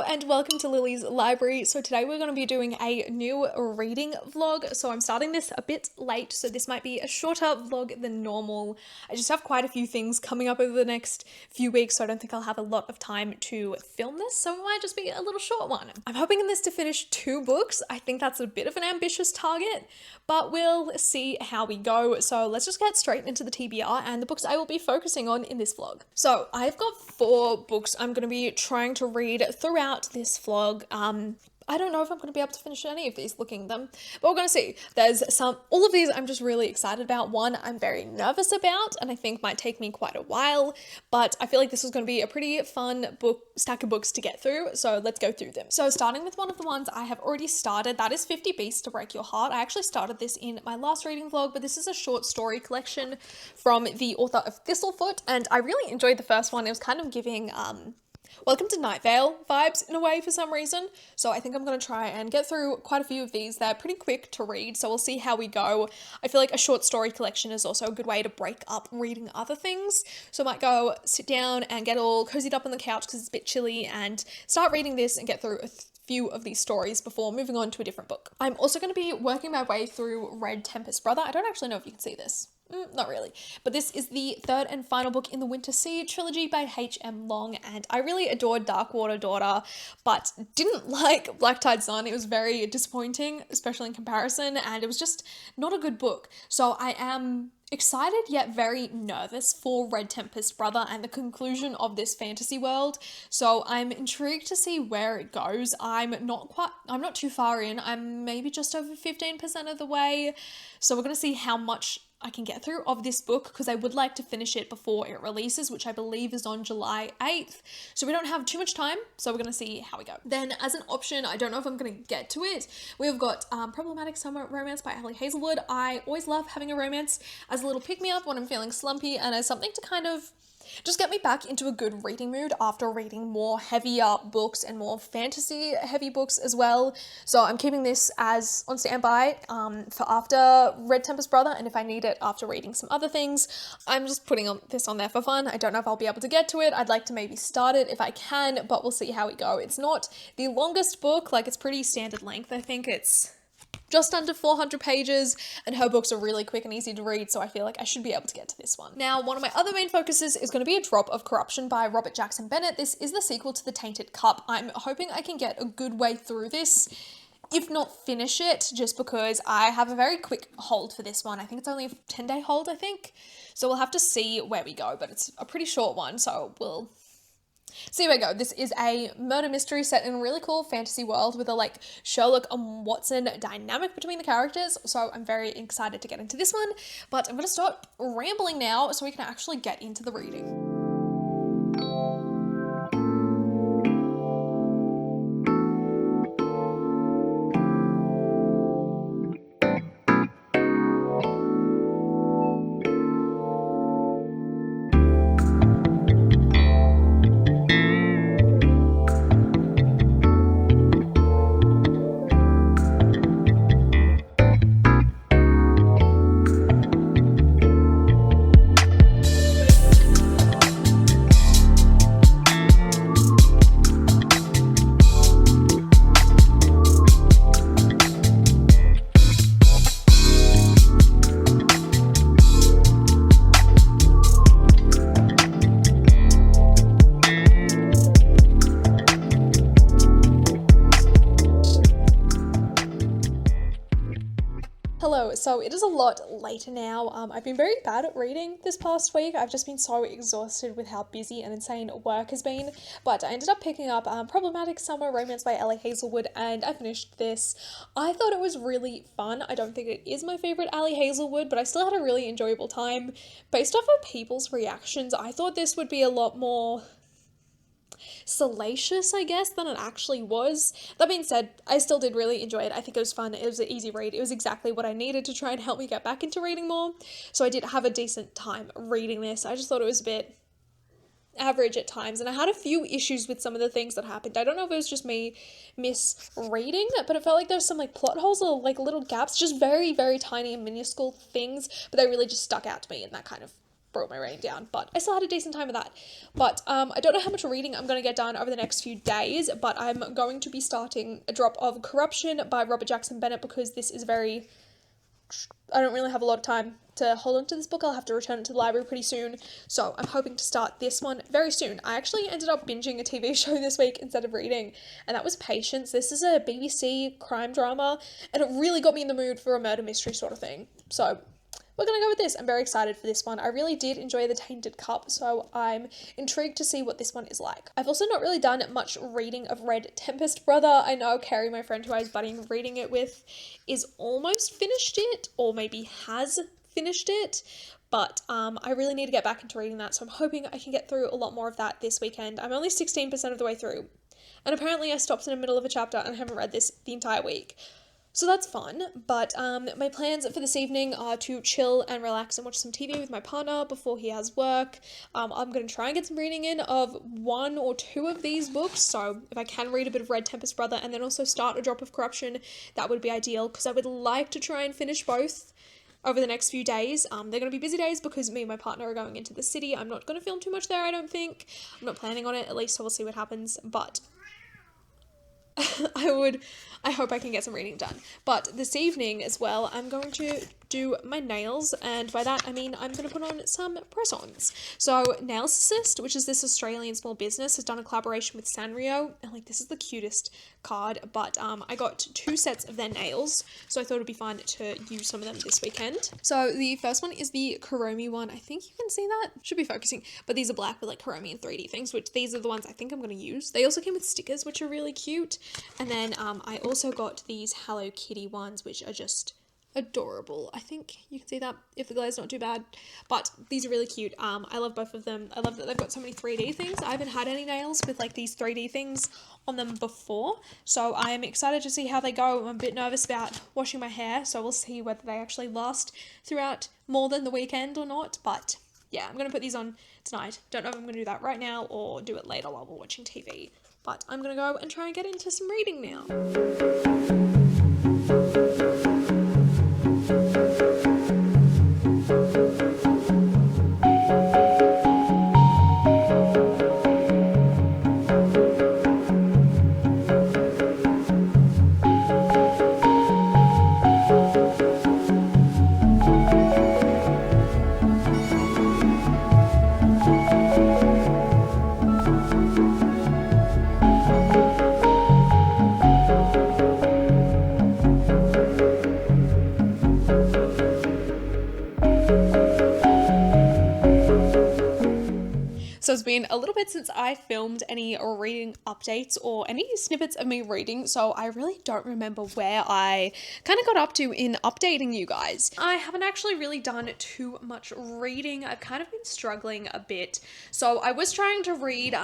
Hello and welcome to Lily's Library. So today we're going to be doing a new reading vlog. So I'm starting this a bit late, so this might be a shorter vlog than normal. I just have quite a few things coming up over the next few weeks, so I don't think I'll have a lot of time to film this, so it might just be a little short one. I'm hoping in this to finish 2 books. I think that's a bit of an ambitious target, but we'll see how we go. So let's just get straight into the TBR and the books I will be focusing on in this vlog. So I've got 4 books I'm going to be trying to read throughout this vlog. I don't know if I'm going to be able to finish any of these looking at them, but we're going to see. All of these I'm just really excited about. One I'm very nervous about and I think might take me quite a while, but I feel like this is going to be a pretty fun stack of books to get through, so let's go through them. So starting with one of the ones I have already started, that is 50 Beasts to Break Your Heart. I actually started this in my last reading vlog, but this is a short story collection from the author of Thistlefoot, and I really enjoyed the first one. It was kind of giving Welcome to Night Vale vibes in a way for some reason. So I think I'm going to try and get through quite a few of these. They're pretty quick to read, so we'll see how we go. I feel like a short story collection is also a good way to break up reading other things. So I might go sit down and get all cozied up on the couch because it's a bit chilly and start reading this and get through a few of these stories before moving on to a different book. I'm also going to be working my way through Red Tempest Brother. I don't actually know if you can see this. Not really, but this is the 3rd and final book in the Winter Sea trilogy by H.M. Long, and I really adored Darkwater Daughter, but didn't like Black Tide Sun. It was very disappointing, especially in comparison, and it was just not a good book. So I am excited yet very nervous for Red Tempest Brother and the conclusion of this fantasy world. So I'm intrigued to see where it goes. I'm not too far in. I'm maybe just over 15% of the way. So we're going to see how much I can get through of this book because I would like to finish it before it releases, which I believe is on July 8th. So we don't have too much time, so we're going to see how we go. Then as an option, I don't know if I'm going to get to it, we've got Problematic Summer Romance by Ali Hazelwood. I always love having a romance as a little pick-me-up when I'm feeling slumpy and as something to kind of just get me back into a good reading mood after reading more heavier books and more fantasy heavy books as well. So I'm keeping this as on standby for after Red Tempest Brother, and if I need it after reading some other things, I'm just putting this on there for fun. I don't know if I'll be able to get to it. I'd like to maybe start it if I can, but we'll see how we go. It's not the longest book, like it's pretty standard length. I think it's just under 400 pages, and her books are really quick and easy to read, so I feel like I should be able to get to this one. Now, one of my other main focuses is going to be A Drop of Corruption by Robert Jackson Bennett. This is the sequel to The Tainted Cup. I'm hoping I can get a good way through this, if not finish it, just because I have a very quick hold for this one. I think it's only a 10-day hold, I think. So we'll have to see where we go, but it's a pretty short one, so we'll see where we go. This is a murder mystery set in a really cool fantasy world with a Sherlock and Watson dynamic between the characters. So I'm very excited to get into this one, but I'm going to stop rambling now so we can actually get into the reading. Hello, so it is a lot later now. I've been very bad at reading this past week. I've just been so exhausted with how busy and insane work has been, but I ended up picking up Problematic Summer Romance by Ali Hazelwood, and I finished this. I thought it was really fun. I don't think it is my favourite Ali Hazelwood, but I still had a really enjoyable time. Based off of people's reactions, I thought this would be a lot more salacious, I guess, than it actually was. That being said, I still did really enjoy it. I think it was fun. It was an easy read. It was exactly what I needed to try and help me get back into reading more. So I did have a decent time reading this. I just thought it was a bit average at times, and I had a few issues with some of the things that happened. I don't know if it was just me misreading, but it felt like there was some plot holes or little gaps, just very, very tiny and minuscule things, but they really just stuck out to me in that kind of brought my rain down, but I still had a decent time with that. But I don't know how much reading I'm going to get done over the next few days, but I'm going to be starting a drop of Corruption by Robert Jackson Bennett because this is I don't really have a lot of time to hold on to this book. I'll have to return it to the library pretty soon, so I'm hoping to start this one very soon. I actually ended up binging a TV show this week instead of reading, and that was Patience. This is a BBC crime drama, and it really got me in the mood for a murder mystery sort of thing. So we're going to go with this. I'm very excited for this one. I really did enjoy The Tainted Cup, so I'm intrigued to see what this one is like. I've also not really done much reading of Red Tempest Brother. I know Carrie, my friend who I was budding reading it with, is almost finished it, or maybe has finished it, but I really need to get back into reading that, so I'm hoping I can get through a lot more of that this weekend. I'm only 16% of the way through, and apparently I stopped in the middle of a chapter and I haven't read this the entire week. So that's fun, but my plans for this evening are to chill and relax and watch some TV with my partner before he has work. I'm going to try and get some reading in of 1 or 2 of these books, so if I can read a bit of Red Tempest Brother and then also start a drop of Corruption, that would be ideal, because I would like to try and finish both over the next few days. They're going to be busy days because me and my partner are going into the city. I'm not going to film too much there, I don't think. I'm not planning on it, at least, so we'll see what happens, but I hope I can get some reading done. But this evening as well, I'm going to do my nails, and by that I mean I'm going to put on some press-ons. So Nailsist, which is this Australian small business, has done a collaboration with Sanrio, and like, this is the cutest card, but I got 2 sets of their nails, so I thought it'd be fun to use some of them this weekend. So the first one is the Kuromi one. I think you can see that, should be focusing, but these are black with like Kuromi and 3D things, which these are the ones I think I'm going to use. They also came with stickers, which are really cute, and then I also got these Hello Kitty ones, which are just adorable. I think you can see that if the glare's not too bad, but these are really cute. I love both of them. I love that they've got so many 3D things. I haven't had any nails with like these 3D things on them before, so I am excited to see how they go. I'm a bit nervous about washing my hair, so we'll see whether they actually last throughout more than the weekend or not, but yeah, I'm going to put these on tonight. Don't know if I'm going to do that right now or do it later while we're watching TV, but I'm going to go and try and get into some reading now. So it's been a little bit since I filmed any reading updates or any snippets of me reading, so I really don't remember where I kind of got up to in updating you guys. I haven't actually really done too much reading. I've kind of been struggling a bit. So I was trying to read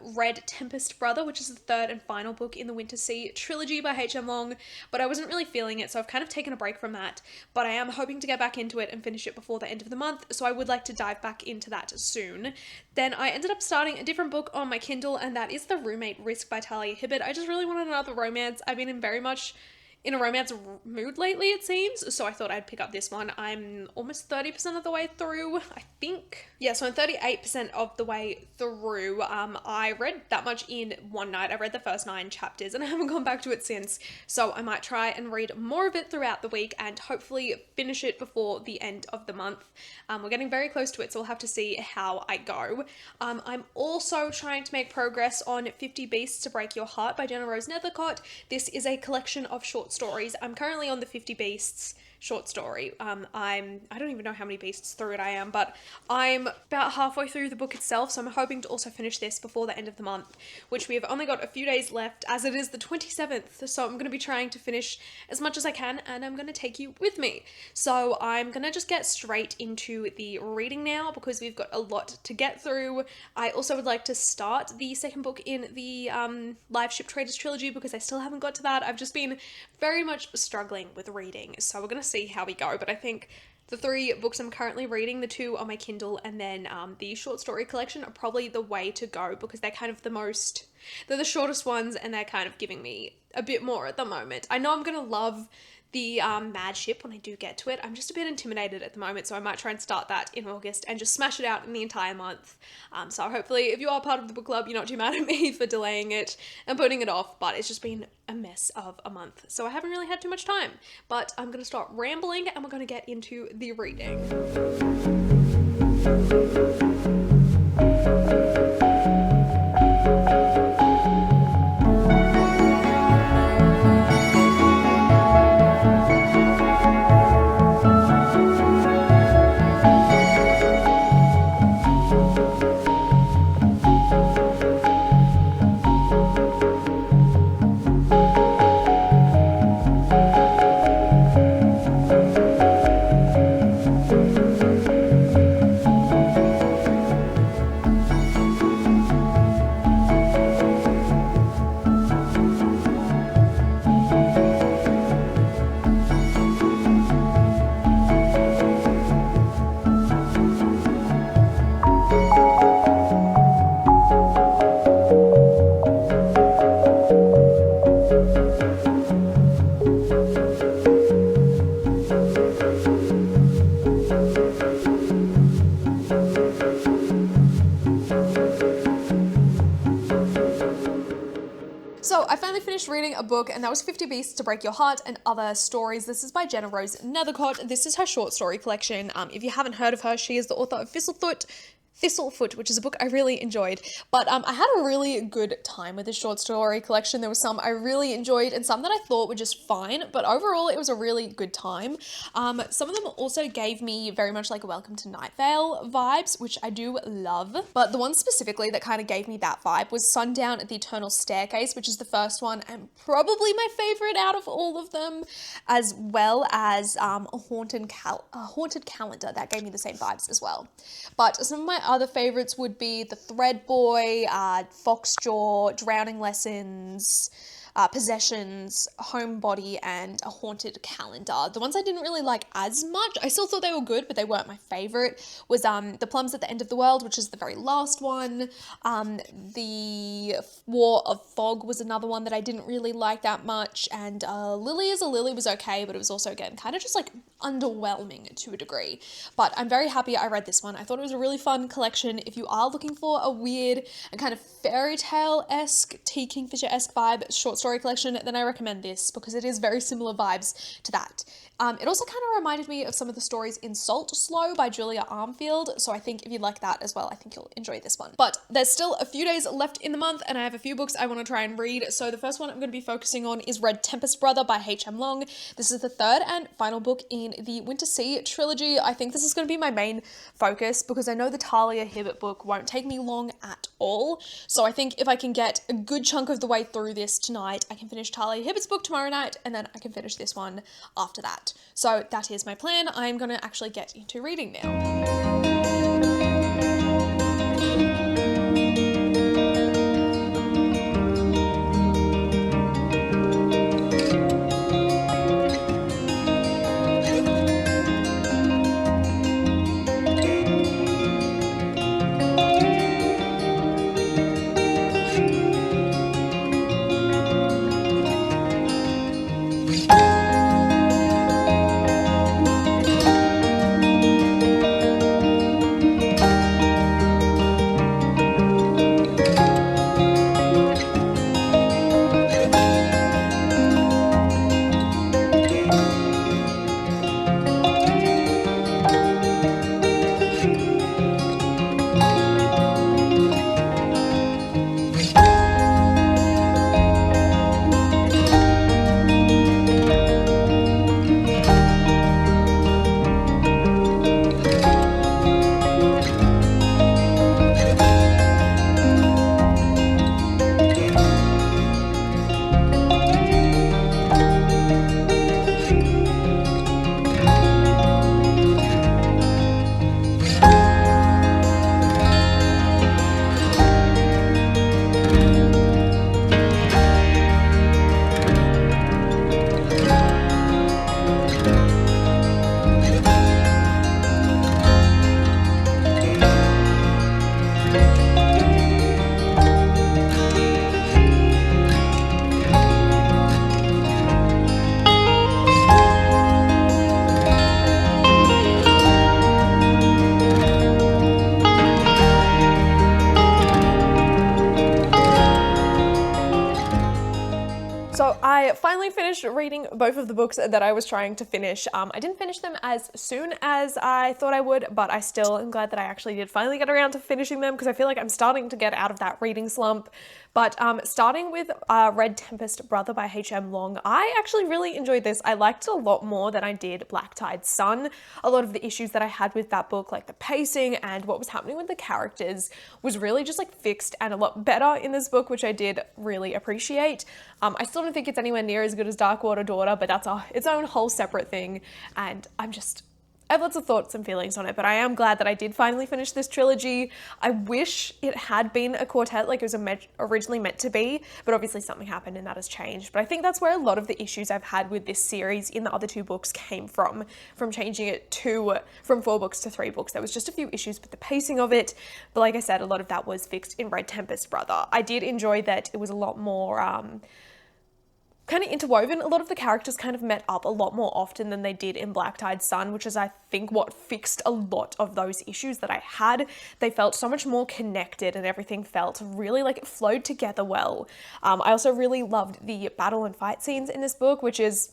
Red Tempest Brother, which is the 3rd and final book in the Winter Sea trilogy by H.M. Long, but I wasn't really feeling it, so I've kind of taken a break from that, but I am hoping to get back into it and finish it before the end of the month, so I would like to dive back into that soon. Then I ended up starting a different book on my Kindle, and that is The Roommate Risk by Talia Hibbert. I just really wanted another romance. I've been very much in a romance mood lately, it seems, so I thought I'd pick up this one. I'm almost 30% of the way through, I think. Yeah, so I'm 38% of the way through. I read that much in one night. I read the first 9 chapters and I haven't gone back to it since, so I might try and read more of it throughout the week and hopefully finish it before the end of the month. We're getting very close to it, so we'll have to see how I go. I'm also trying to make progress on 50 Beasts to Break Your Heart by Jenna Rose Nethercott. This is a collection of short stories. I'm currently on the 50 Beasts short story. I don't even know how many beasts through it I am, but I'm about halfway through the book itself, so I'm hoping to also finish this before the end of the month, which we have only got a few days left, as it is the 27th, so I'm going to be trying to finish as much as I can, and I'm going to take you with me. So I'm going to just get straight into the reading now, because we've got a lot to get through. I also would like to start the second book in the Live Ship Traders trilogy, because I still haven't got to that. I've just been very much struggling with reading, so we're going to see how we go, but I think the 3 books I'm currently reading, the 2 on my Kindle, and then the short story collection are probably the way to go, because they're kind of they're the shortest ones, and they're kind of giving me a bit more at the moment. I know I'm going to love the Mad Ship when I do get to it. I'm just a bit intimidated at the moment, so I might try and start that in August and just smash it out in the entire month. So hopefully if you are part of the book club, you're not too mad at me for delaying it and putting it off, but it's just been a mess of a month. So I haven't really had too much time, but I'm going to stop rambling and we're going to get into the reading. So I finally finished reading a book, and that was 50 Beasts to Break Your Heart and Other Stories. This is by Jenna Rose Nethercott. This is her short story collection. If you haven't heard of her, she is the author of Thistlefoot, which is a book I really enjoyed. But I had a really good time with this short story collection. There were some I really enjoyed and some that I thought were just fine, but overall it was a really good time. Some of them also gave me very much like Welcome to Night Vale vibes, which I do love. But the one specifically that kind of gave me that vibe was Sundown at the Eternal Staircase, which is the first one and probably my favorite out of all of them, as well as a Haunted Calendar. That gave me the same vibes as well. But some of my other favorites would be The Thread Boy, Foxjaw, Drowning Lessons, Possessions, Homebody, and A Haunted Calendar. The ones I didn't really like as much, I still thought they were good, but they weren't my favorite, was The Plums at the End of the World, which is the very last one. The War of Fog was another one that I didn't really like that much, and Lily is a Lily was okay, but it was also, again, kind of just like underwhelming to a degree. But I'm very happy I read this one. I thought it was a really fun collection. If you are looking for a weird and kind of fairy tale-esque, T. Kingfisher-esque vibe short story collection, then I recommend this because it is very similar vibes to that. It also kind of reminded me of some of the stories in Salt Slow by Julia Armfield, so I think if you like that as well, I think you'll enjoy this one. But there's still a few days left in the month, and I have a few books I want to try and read. So the first one I'm going to be focusing on is Red Tempest Brother by H.M. Long. This is the third and final book in the Winter Sea trilogy. I think this is going to be my main focus because I know the Talia Hibbert book won't take me long at all. So I think if I can get a good chunk of the way through this tonight, I can finish Talia Hibbert's book tomorrow night, and then I can finish this one after that. So that is my plan. I'm going to actually get into reading now. So I finally finished reading both of the books that I was trying to finish. I didn't finish them as soon as I thought I would, but I still am glad that I actually did finally get around to finishing them because I feel like I'm starting to get out of that reading slump. But starting with Red Tempest Brother by H.M. Long, I actually really enjoyed this. I liked it a lot more than I did Black Tide Sun. A lot of the issues that I had with that book, like the pacing and what was happening with the characters, was really just like fixed and a lot better in this book, which I did really appreciate. I still don't think it's anywhere near as good as Darkwater Daughter, but that's its own whole separate thing. And I have lots of thoughts and feelings on it, but I am glad that I did finally finish this trilogy. I wish it had been a quartet like it was originally meant to be, but obviously something happened and that has changed. But I think that's where a lot of the issues I've had with this series in the other two books came from changing it from 4 books to 3 books. There was just a few issues with the pacing of it, but like I said, a lot of that was fixed in Red Tempest Brother. I did enjoy that it was a lot more kind of interwoven. A lot of the characters kind of met up a lot more often than they did in Black Tide Sun, which is I think what fixed a lot of those issues that I had. They felt so much more connected and everything felt really like it flowed together well. I also really loved the battle and fight scenes in this book, which is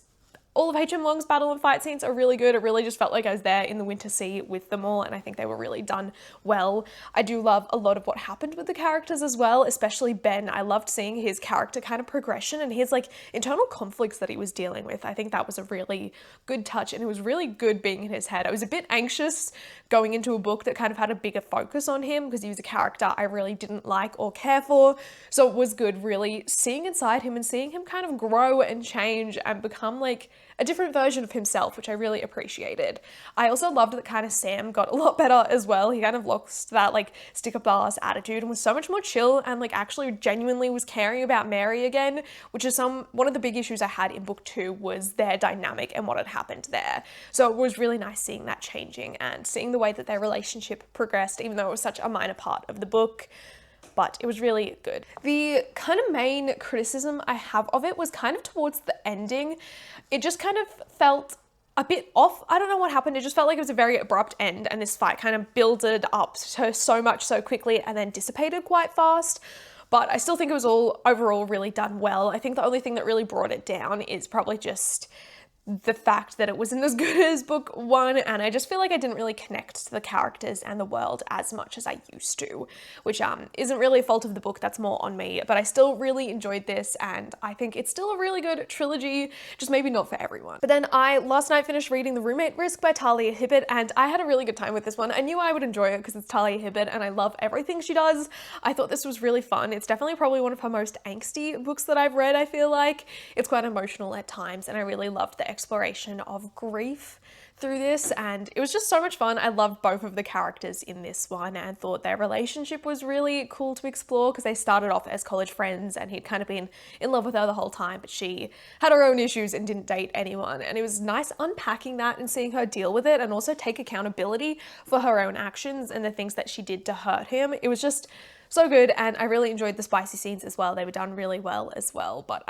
all of H.M. Long's battle and fight scenes are really good. It really just felt like I was there in the Winter Sea with them all, and I think they were really done well. I do love a lot of what happened with the characters as well, especially Ben. I loved seeing his character kind of progression and his like internal conflicts that he was dealing with. I think that was a really good touch, and it was really good being in his head. I was a bit anxious going into a book that kind of had a bigger focus on him because he was a character I really didn't like or care for. So it was good really seeing inside him and seeing him kind of grow and change and become like a different version of himself, which I really appreciated. I also loved that kind of Sam got a lot better as well. He kind of lost that like stick up ass attitude and was so much more chill and like actually genuinely was caring about Mary again, which is one of the big issues I had in book 2 was their dynamic and what had happened there. So it was really nice seeing that changing and seeing the way that their relationship progressed, even though it was such a minor part of the book. But it was really good. The kind of main criticism I have of it was kind of towards the ending. It just kind of felt a bit off. I don't know what happened. It just felt like it was a very abrupt end and this fight kind of builded up to so much so quickly and then dissipated quite fast. But I still think it was all overall really done well. I think the only thing that really brought it down is probably just the fact that it wasn't as good as book 1, and I just feel like I didn't really connect to the characters and the world as much as I used to, which isn't really a fault of the book, that's more on me, but I still really enjoyed this and I think it's still a really good trilogy, just maybe not for everyone. But then I last night finished reading The Roommate Risk by Talia Hibbert and I had a really good time with this one. I knew I would enjoy it because it's Talia Hibbert and I love everything she does. I thought this was really fun. It's definitely probably one of her most angsty books that I've read, I feel like. It's quite emotional at times and I really loved the exploration of grief through this and it was just so much fun. I loved both of the characters in this one and thought their relationship was really cool to explore because they started off as college friends and he'd kind of been in love with her the whole time, but she had her own issues and didn't date anyone, and it was nice unpacking that and seeing her deal with it and also take accountability for her own actions and the things that she did to hurt him. It was just so good and I really enjoyed the spicy scenes as well. They were done really well as well, but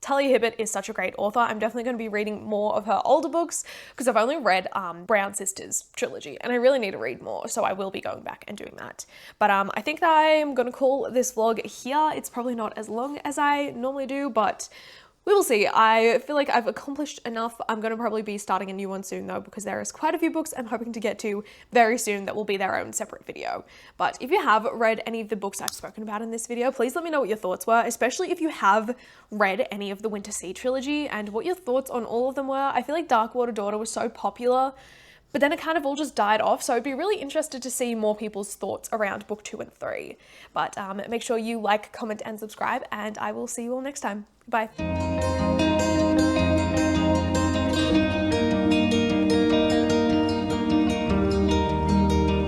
Talia Hibbert is such a great author. I'm definitely going to be reading more of her older books because I've only read Brown Sisters trilogy and I really need to read more, so I will be going back and doing that. But I think that I'm going to call this vlog here. It's probably not as long as I normally do, but we will see. I feel like I've accomplished enough. I'm going to probably be starting a new one soon though because there is quite a few books I'm hoping to get to very soon that will be their own separate video. But if you have read any of the books I've spoken about in this video, please let me know what your thoughts were, especially if you have read any of the Winter Sea trilogy and what your thoughts on all of them were. I feel like Darkwater Daughter was so popular, but then it kind of all just died off, so I'd be really interested to see more people's thoughts around book 2 and 3. But make sure you like, comment, and subscribe, and I will see you all next time. Bye.